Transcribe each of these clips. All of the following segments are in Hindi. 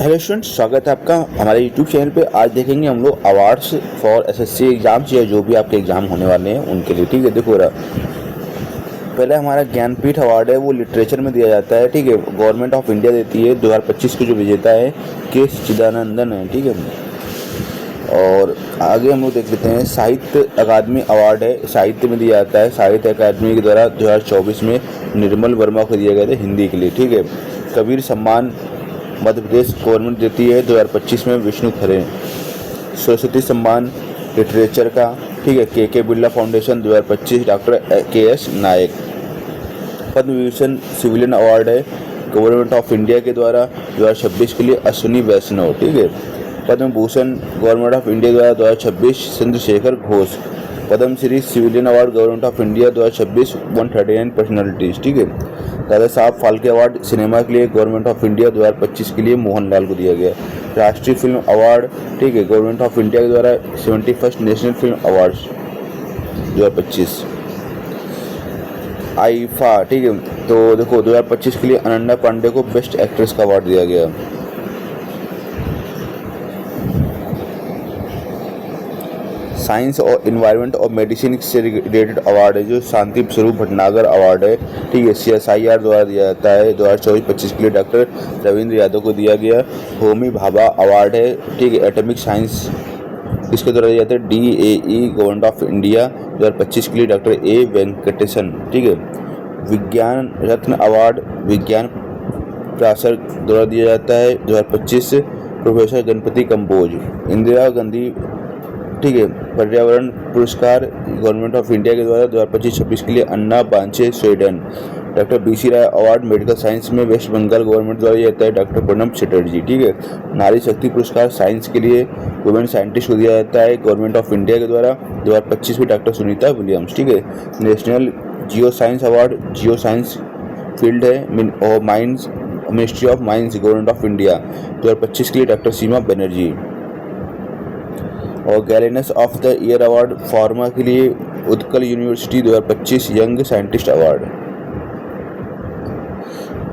हेलो स्टूडेंट्स, स्वागत है आपका हमारे यूट्यूब चैनल पे। आज देखेंगे हम लोग अवार्ड्स फॉर एसएससी एग्जाम्स या जो भी आपके एग्जाम होने वाले हैं उनके लिए। ठीक है, देखो रहा पहले हमारा ज्ञानपीठ अवार्ड है, वो लिटरेचर में दिया जाता है। ठीक है, गवर्नमेंट ऑफ इंडिया देती है। 2025 के जो विजेता है के चिदानंदन है। ठीक है, और आगे हम लोग देख लेते हैं साहित्य अकादमी अवार्ड है, साहित्य में दिया जाता है। साहित्य अकादमी के द्वारा 2024 में निर्मल वर्मा को दिया गया था हिंदी के लिए। ठीक है, कबीर सम्मान मध्य प्रदेश गवर्नमेंट देती है 2025 में विष्णु खरे। सरस्वती सम्मान लिटरेचर का, ठीक है, K Birla Foundation 2025 doctor K S. Nayak. Padma Vibhushan civilian award है गवर्नमेंट ऑफ इंडिया के द्वारा 2026 के लिए अश्विनी वैष्णव। ठीक है, Padma Bhushan government of India द्वारा 2026 Chandrashekhar Ghosh. Padma Shri civilian award government of India 2026 139 personalities. ठीक है, दादा साहब फाल्के अवार्ड सिनेमा के लिए गवर्नमेंट ऑफ इंडिया 2025 के लिए मोहनलाल को दिया गया। राष्ट्रीय फिल्म अवार्ड, ठीक है, गवर्नमेंट ऑफ इंडिया के द्वारा 71st national film awards 2025 IIFA. ठीक है, तो देखो 2025 के लिए अनन्या पांडे को बेस्ट एक्ट्रेस का अवार्ड दिया गया। साइंस और इन्वायरमेंट और मेडिसिन से रिलेटेड अवार्ड है जो शांति स्वरूप भटनागर अवार्ड है। ठीक है, CSIR द्वारा दिया जाता है 2024-25 के लिए डॉक्टर रविंद्र यादव को दिया गया। होमी भाभा अवार्ड है, ठीक है, एटॉमिक साइंस इसके द्वारा दिया जाता है। DAE गवर्नमेंट ऑफ इंडिया 2025 के लिए डॉक्टर A वेंकटेशन। ठीक है, विज्ञान रत्न अवार्ड विज्ञान प्रासर द्वारा दिया जाता है 2025 प्रोफेसर गणपति कंबोज। इंदिरा गांधी, ठीक है, पर्यावरण पुरस्कार गवर्नमेंट ऑफ इंडिया के द्वारा 2025-26 के लिए अन्ना बांचे स्वीडन। डॉक्टर BC राय अवार्ड मेडिकल साइंस में वेस्ट बंगाल गवर्नमेंट द्वारा दिया जाता है डॉक्टर पूनम चटर्जी। ठीक है, नारी शक्ति पुरस्कार साइंस के लिए वुमेन साइंटिस्ट को दिया जाता है गवर्नमेंट ऑफ इंडिया के द्वारा 2025 में डॉक्टर सुनीता विलियम्स। ठीक है, national geo science award geo science field है और mines ministry of mines government of India 2025 के लिए डॉक्टर सीमा बनर्जी। और Galenus of the year award pharma के लिए Utkal university 2025 young scientist award.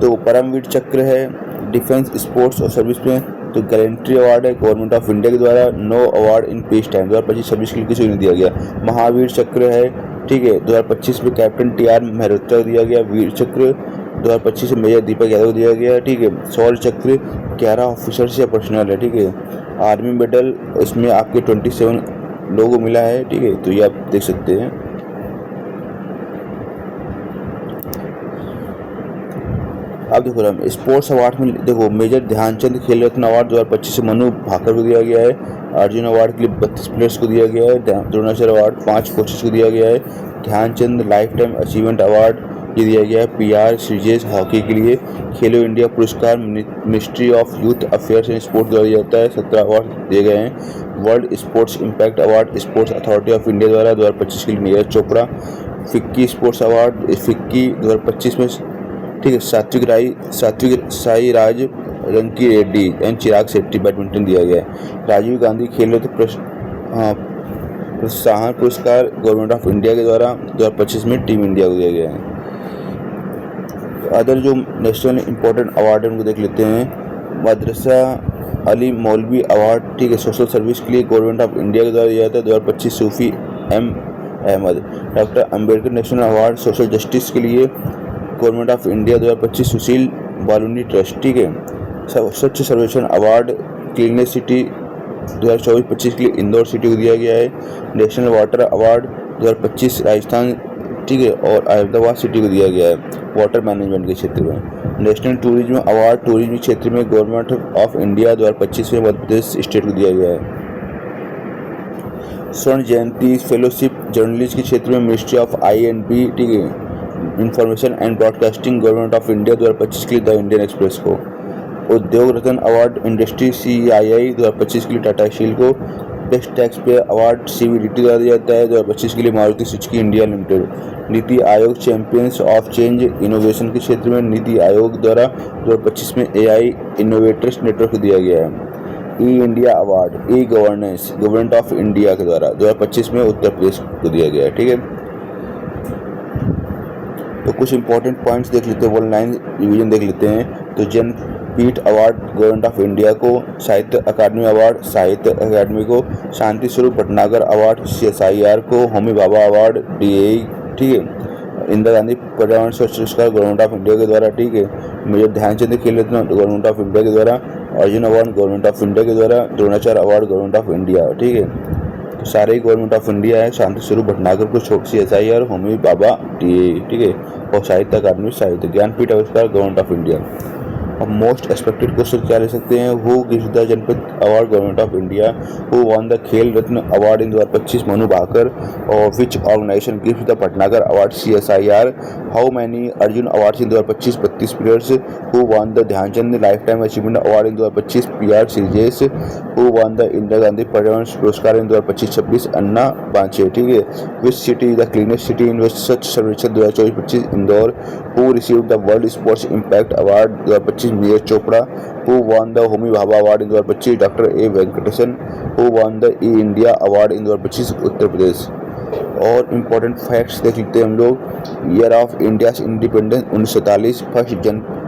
तो परमवीर चक्र है डिफेंस स्पोर्ट्स और सर्विस में, तो गैलेंट्री अवार्ड है गवर्नमेंट ऑफ इंडिया के द्वारा। No award in peace time 2025-26 के लिए किसी को नहीं दिया गया। महावीर चक्र है, ठीक है, 2025 में कैप्टन TR मेहरोत्रा दिया गया। वीर चक्र 2025 में मेजर दीपक यादव दिया गया। ठीक है, शौर्य चक्र 11 ऑफिसर्स या पर्सनल है। ठीक है, आर्मी मेडल इसमें आपके 27 लोगों को मिला है। ठीक है, तो ये आप देख सकते हैं। अब देखो हम स्पोर्ट्स अवार्ड में देखो मेजर ध्यानचंद खेल रत्न अवार्ड 2025 से मनु भाकर को दिया गया है। अर्जुन अवार्ड के लिए 32 प्लेयर्स को दिया गया है। द्रोणाचार्य अवार्ड 5 कोचेस को दिया गया है। Dhyan Chand life time achievement award ये दिया गया है PR श्रीजेश हॉकी के लिए। खेलो इंडिया पुरस्कार ministry of youth affairs and sports द्वारा दिया जाता है। 17 अवार्ड दिए गए हैं। World sports impact award sports authority of India द्वारा 2025 के लिए Neeraj Chopra. FICCI sports award FICCI 2025 में, ठीक है, Satwik Sai Raj Rankireddy and Chirag Shetty badminton दिया गया है। राजीव गांधी खेल रत्न प्रोत्साहन पुरस्कार गवर्नमेंट ऑफ इंडिया के द्वारा 2025 में टीम इंडिया को दिया गया है। अदर जो नेशनल इम्पोर्टेंट अवार्ड है उनको देख लेते हैं। मदरसा अली मौलवी अवार्ड, ठीक है, सोशल सर्विस के लिए गवर्नमेंट ऑफ इंडिया के द्वारा दिया जाता है 2025 Sufi M Ahmad. Doctor Ambedkar national award social justice के लिए government of India 2025 Sushil Baluni trust. ठीक है, स्वच्छ सर्वेक्षण अवार्ड क्लीनेस्ट सिटी 2024-25 के लिए इंदौर सिटी को दिया गया है। नेशनल वाटर अवार्ड 2025 राजस्थान, ठीक है, और अहमदाबाद सिटी को दिया गया है वाटर मैनेजमेंट के क्षेत्र में। नेशनल टूरिज्म अवार्ड टूरिज्म क्षेत्र में गवर्नमेंट ऑफ इंडिया 2025 में मध्य प्रदेश स्टेट को दिया गया है। स्वर्ण जयंती फेलोशिप जर्नलिस्ट के क्षेत्र में मिनिस्ट्री ऑफ INB, ठीक है, information and broadcasting government of India 2025 के लिए द इंडियन एक्सप्रेस को। उद्योग रत्न अवार्ड इंडस्ट्री CII 2025 के लिए टाटा स्टील को। Best tax payer award CVDT द्वारा दिया जाता है 2025 के लिए Maruti Suzuki India limited. NITI Aayog champions of change innovation के क्षेत्र में नीति आयोग द्वारा 2025 में AI इनोवेटर्स नेटवर्क को दिया गया है। India award governance government of India के द्वारा 2025 में उत्तर प्रदेश को दिया गया है। ठीक है, तो कुछ इंपॉर्टेंट पॉइंट्स देख लेते हैं, 1 लाइन रिवीजन देख लेते हैं। तो पीठ अवार्ड गवर्नमेंट ऑफ इंडिया को, साहित्य अकादमी अवार्ड साहित्य अकादमी को, शांति स्वरूप भटनागर अवार्ड CSIR को, होमी भाभा अवार्ड DAI, ठीक है, इंदिरा गांधी पर्यावरण स्वच्छ पुरस्कार गवर्नमेंट ऑफ इंडिया के द्वारा, ठीक है, मेजर ध्यानचंद खेल रत्न गवर्नमेंट ऑफ इंडिया के द्वारा, Arjun award government of India के द्वारा, Dronacharya award government of India, ठीक है, तो सारे ही गवर्नमेंट ऑफ इंडिया है। शांति स्वरूप भटनागर को CSIR, होमी भाभा DAI, ठीक है, और साहित्य अकादमी साहित्य, ज्ञानपीठ पुरस्कार गवर्नमेंट ऑफ इंडिया। अब मोस्ट एक्सपेक्टेड क्वेश्चन क्या ले सकते हैं, who gives the Janpad award government of India, who won the Khel Ratna award in 2025 Manu Bhaker, और which organisation gives the Bhatnagar award CSIR, how many Arjuna awards in 2025 32 players, who won the Dhyanchand life time achievement award in 2025 PR Sreejesh, who won the Indira Gandhi Paryavaran Puraskar in 2025-26 अन्ना बांचे, ठीक है, which city is the cleanest city in स्वच्छ सर्वेक्षण 2024-25 Indore, who received the world sports impact award 2025 Neeraj Chopra, who won the Homi Bhabha award in 2025 doctor A Venkatesan, who won the India award in 2025 Uttar Pradesh. और इम्पोर्टेंट फैक्ट्स देख लेते हैं हम लोग। Year of India independence 1947, first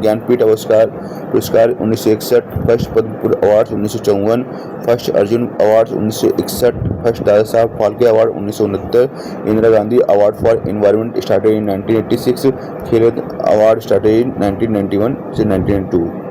Jnanpith पुरस्कार 1961, first Padma award 1954, first Arjun award 1961, first Dada Saheb Phalke award 1969, Indira Gandhi award for environment started in 1986, खेल रत्न अवार्ड स्टार्टेड इन 1991 से 1992।